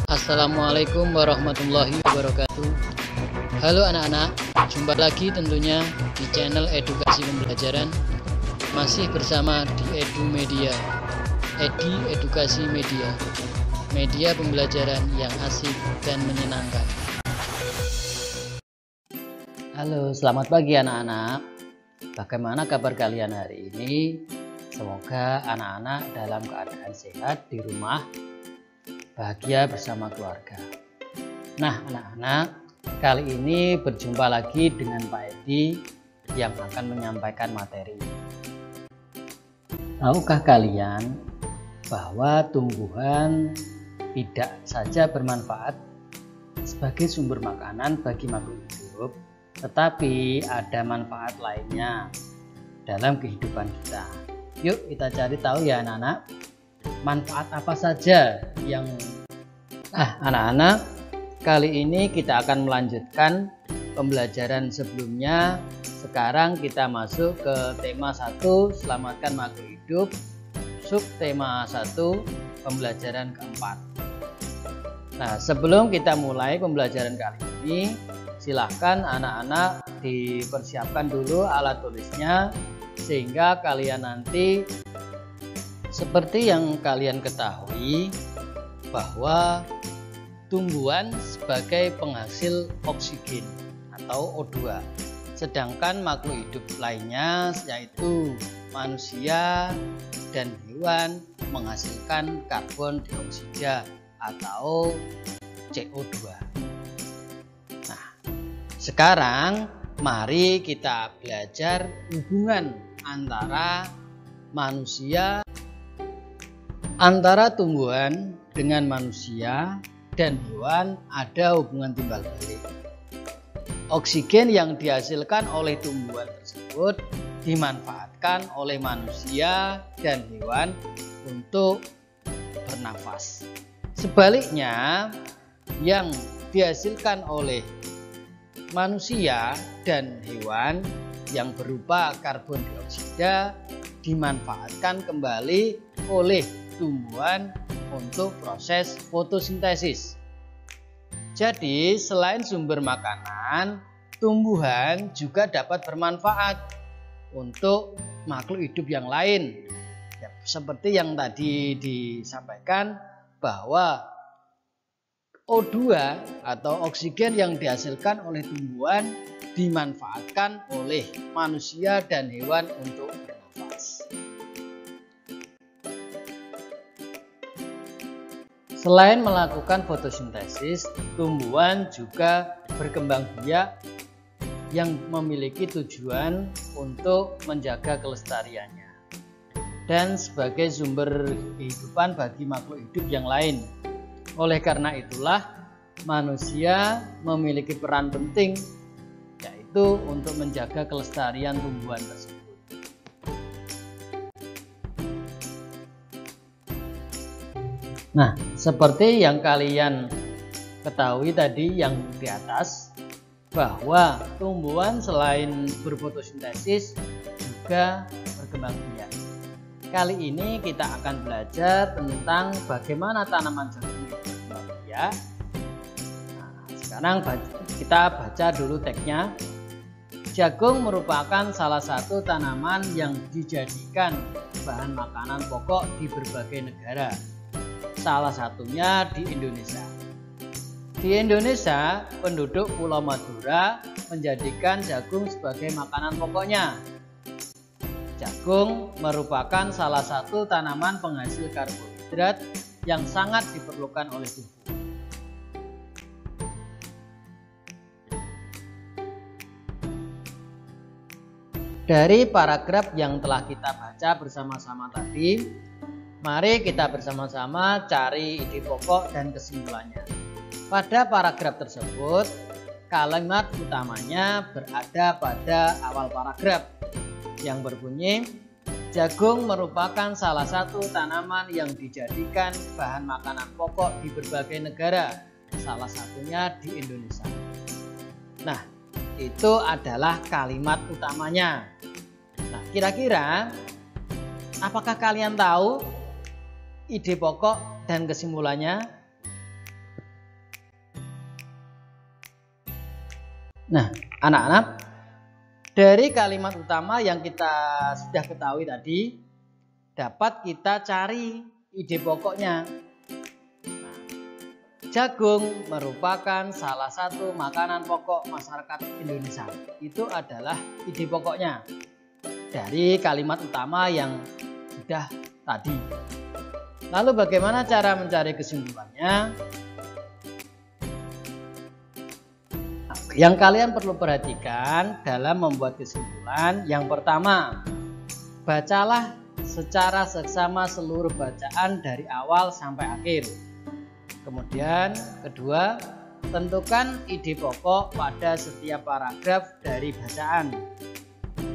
Assalamualaikum warahmatullahi wabarakatuh. Halo anak-anak, jumpa lagi tentunya di channel edukasi pembelajaran. Masih bersama di Edu Media, Edi Edukasi Media, media pembelajaran yang asik dan menyenangkan. Halo, selamat pagi anak-anak. Bagaimana kabar kalian hari ini? Semoga anak-anak dalam keadaan sehat di rumah, bahagia bersama keluarga. Nah anak-anak, kali ini berjumpa lagi dengan Pak Edi yang akan menyampaikan materi. Tahukah kalian bahwa tumbuhan tidak saja bermanfaat sebagai sumber makanan bagi makhluk hidup, tetapi ada manfaat lainnya dalam kehidupan kita. Yuk kita cari tahu ya anak-anak, manfaat apa saja yang anak-anak, kali ini kita akan melanjutkan pembelajaran sebelumnya. Sekarang kita masuk ke tema 1, selamatkan makhluk hidup, subtema 1, pembelajaran keempat. Nah, sebelum kita mulai pembelajaran kali ini, silahkan anak-anak dipersiapkan dulu alat tulisnya, sehingga kalian nanti seperti yang kalian ketahui bahwa tumbuhan sebagai penghasil oksigen atau O2, sedangkan makhluk hidup lainnya yaitu manusia dan hewan menghasilkan karbon dioksida atau CO2. Nah, sekarang mari kita belajar hubungan antara tumbuhan dengan manusia dan hewan. Ada hubungan timbal balik. Oksigen yang dihasilkan oleh tumbuhan tersebut dimanfaatkan oleh manusia dan hewan untuk bernafas. Sebaliknya, yang dihasilkan oleh manusia dan hewan yang berupa karbon dioksida dimanfaatkan kembali oleh tumbuhan untuk proses fotosintesis. Jadi selain sumber makanan, tumbuhan juga dapat bermanfaat untuk makhluk hidup yang lain. Ya, seperti yang tadi disampaikan bahwa O2 atau oksigen yang dihasilkan oleh tumbuhan dimanfaatkan oleh manusia dan hewan untuk bernafas. Selain melakukan fotosintesis, tumbuhan juga berkembang biak yang memiliki tujuan untuk menjaga kelestariannya dan sebagai sumber kehidupan bagi makhluk hidup yang lain. Oleh karena itulah manusia memiliki peran penting, yaitu untuk menjaga kelestarian tumbuhan tersebut. Nah, seperti yang kalian ketahui tadi yang di atas, bahwa tumbuhan selain berfotosintesis juga berkembang biak. Kali ini kita akan belajar tentang bagaimana tanaman jagung berkembang biak. Nah, sekarang kita baca dulu teksnya. Jagung merupakan salah satu tanaman yang dijadikan bahan makanan pokok di berbagai negara. Salah satunya di Indonesia. Di Indonesia, penduduk Pulau Madura menjadikan jagung sebagai makanan pokoknya. Jagung merupakan salah satu tanaman penghasil karbohidrat yang sangat diperlukan oleh tubuh. Dari paragraf yang telah kita baca bersama-sama tadi, mari kita bersama-sama cari ide pokok dan kesimpulannya. Pada paragraf tersebut, kalimat utamanya berada pada awal paragraf yang berbunyi, jagung merupakan salah satu tanaman yang dijadikan bahan makanan pokok di berbagai negara, salah satunya di Indonesia. Nah, itu adalah kalimat utamanya. Nah, kira-kira apakah kalian tahu ide pokok dan kesimpulannya? Nah, anak-anak, dari kalimat utama yang kita sudah ketahui tadi, dapat kita cari ide pokoknya. Nah, jagung merupakan salah satu makanan pokok masyarakat Indonesia. Itu adalah ide pokoknya dari kalimat utama yang sudah tadi. Lalu bagaimana cara mencari kesimpulannya? Yang kalian perlu perhatikan dalam membuat kesimpulan, yang pertama, bacalah secara seksama seluruh bacaan dari awal sampai akhir. Kemudian kedua, tentukan ide pokok pada setiap paragraf dari bacaan.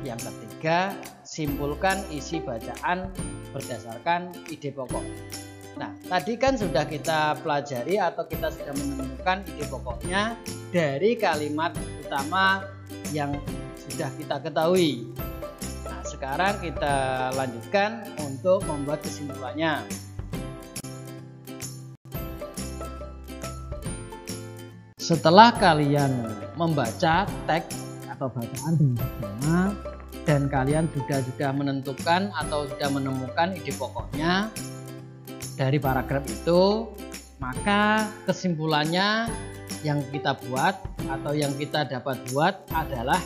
Yang ketiga, simpulkan isi bacaan berdasarkan ide pokok. Nah, tadi kan sudah kita pelajari atau kita sudah menemukan ide pokoknya dari kalimat utama yang sudah kita ketahui. Nah, sekarang kita lanjutkan untuk membuat kesimpulannya. Setelah kalian membaca teks atau bacaan dengan bersama dan kalian sudah menentukan atau sudah menemukan ide pokoknya dari paragraf itu, maka kesimpulannya yang kita buat atau yang kita dapat buat adalah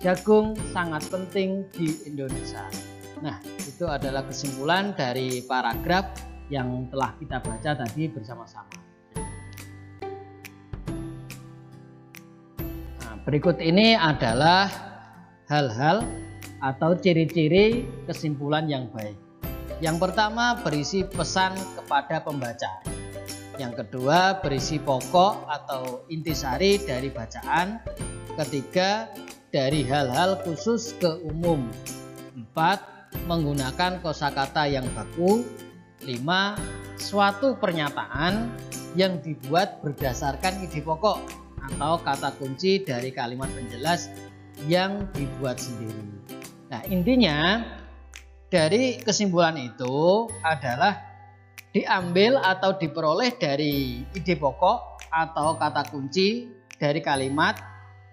jagung sangat penting di Indonesia. Nah, itu adalah kesimpulan dari paragraf yang telah kita baca tadi bersama-sama. Nah, berikut ini adalah hal-hal atau ciri-ciri kesimpulan yang baik. Yang pertama, berisi pesan kepada pembaca. Yang kedua, berisi pokok atau intisari dari bacaan. Ketiga, dari hal-hal khusus ke umum. 4, menggunakan kosakata yang baku. 5, suatu pernyataan yang dibuat berdasarkan ide pokok atau kata kunci dari kalimat penjelas yang dibuat sendiri. Nah, intinya dari kesimpulan itu adalah diambil atau diperoleh dari ide pokok atau kata kunci dari kalimat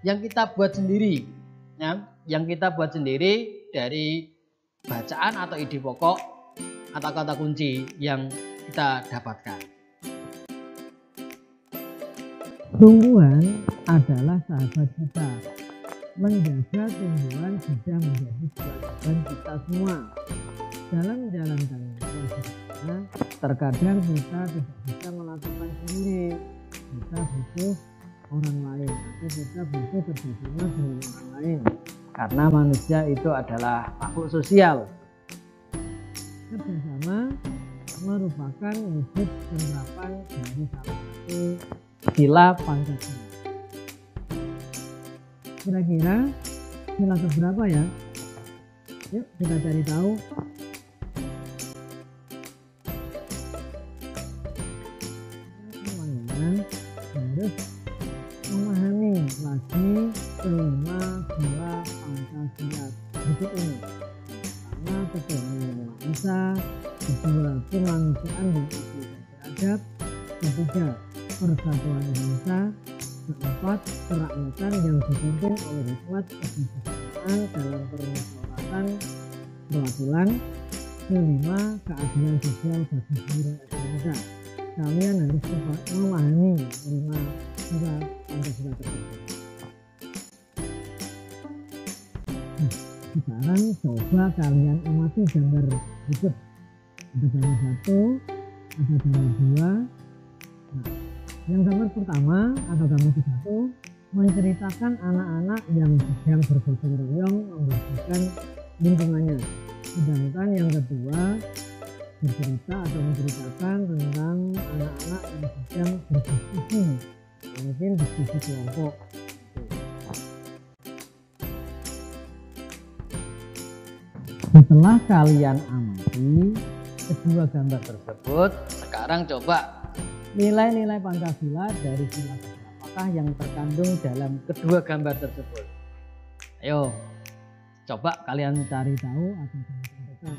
yang kita buat sendiri, ya, yang kita buat sendiri dari bacaan atau ide pokok atau kata kunci yang kita dapatkan. Tumbuhan adalah sahabat kita. Menjaga tumbuhan sudah menjadi kewajiban kita semua. Dalam menjalankan kewajibannya, terkadang kita tidak bisa melakukan sendiri. Kita butuh orang lain atau kita butuh kerjasama dengan orang lain. Karena manusia itu adalah makhluk sosial. Kerjasama merupakan wujud penerapan dari salah satu sila Pancasila. Kira-kira sila keberapa ya? Yuk kita cari tahu. Semuanya harus memahami lagi kelima sila Pancasila berikut ini. Pertama, ketuhanan Yang Maha Esa. Kedua, kemanusiaan dan etika beradab. Ketiga, persatuan bangsa. Keempat, kerakyatan yang dipimpin oleh hikmat kebijaksanaan dalam permusyawaratan perwakilan. Kelima, keadilan sosial bagi seluruh Indonesia. Kalian harus memahami 5 sila Pancasila tersebut. Nah, sekarang coba kalian amati gambar berikut. Ada gambar 1, ada gambar 2. Nah, yang gambar pertama atau gambar 1 menceritakan anak-anak yang sedang bergotong royong membersihkan lingkungannya. Sedangkan yang kedua bercerita atau menceritakan tentang anak-anak yang sedang berdiskusi, mungkin diskusi kelompok. Setelah kalian amati kedua gambar tersebut, sekarang coba nilai-nilai Pancasila dari sila apakah yang terkandung dalam kedua gambar tersebut. Ayo, coba kalian cari tahu atau tentukan.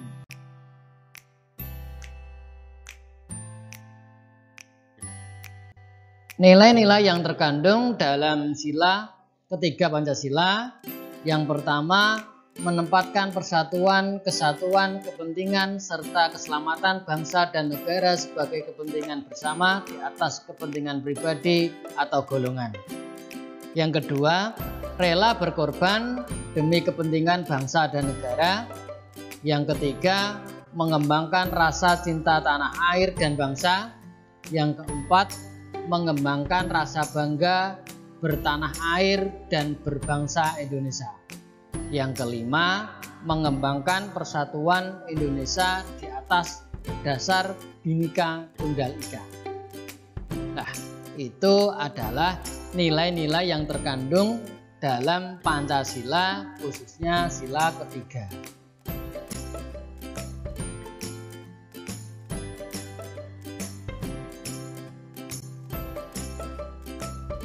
Nilai-nilai yang terkandung dalam sila ketiga Pancasila. Yang pertama, menempatkan persatuan, kesatuan, kepentingan, serta keselamatan bangsa dan negara sebagai kepentingan bersama di atas kepentingan pribadi atau golongan. Yang kedua, rela berkorban demi kepentingan bangsa dan negara. Yang ketiga, mengembangkan rasa cinta tanah air dan bangsa. Yang keempat, mengembangkan rasa bangga bertanah air dan berbangsa Indonesia. Yang kelima, mengembangkan persatuan Indonesia di atas dasar Bhinneka Tunggal Ika. Nah, itu adalah nilai-nilai yang terkandung dalam Pancasila, khususnya sila ketiga.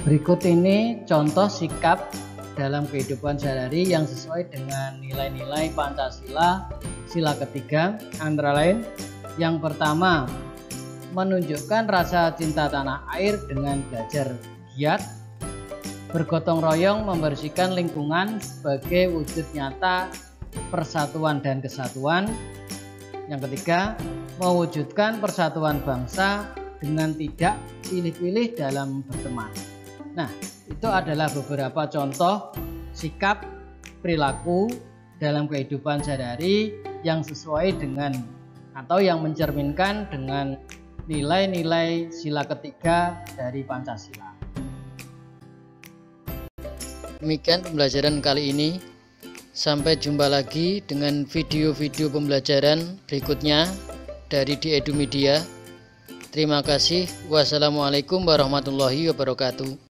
Berikut ini contoh sikap dalam kehidupan sehari-hari yang sesuai dengan nilai-nilai Pancasila sila ketiga, antara lain yang pertama, menunjukkan rasa cinta tanah air dengan belajar giat, bergotong royong membersihkan lingkungan sebagai wujud nyata persatuan dan kesatuan. Yang ketiga, mewujudkan persatuan bangsa dengan tidak pilih-pilih dalam berteman. Nah, itu adalah beberapa contoh sikap perilaku dalam kehidupan sehari-hari yang sesuai dengan atau yang mencerminkan dengan nilai-nilai sila ketiga dari Pancasila. Demikian pembelajaran kali ini. Sampai jumpa lagi dengan video-video pembelajaran berikutnya dari Di Edu Media. Terima kasih. Wassalamualaikum warahmatullahi wabarakatuh.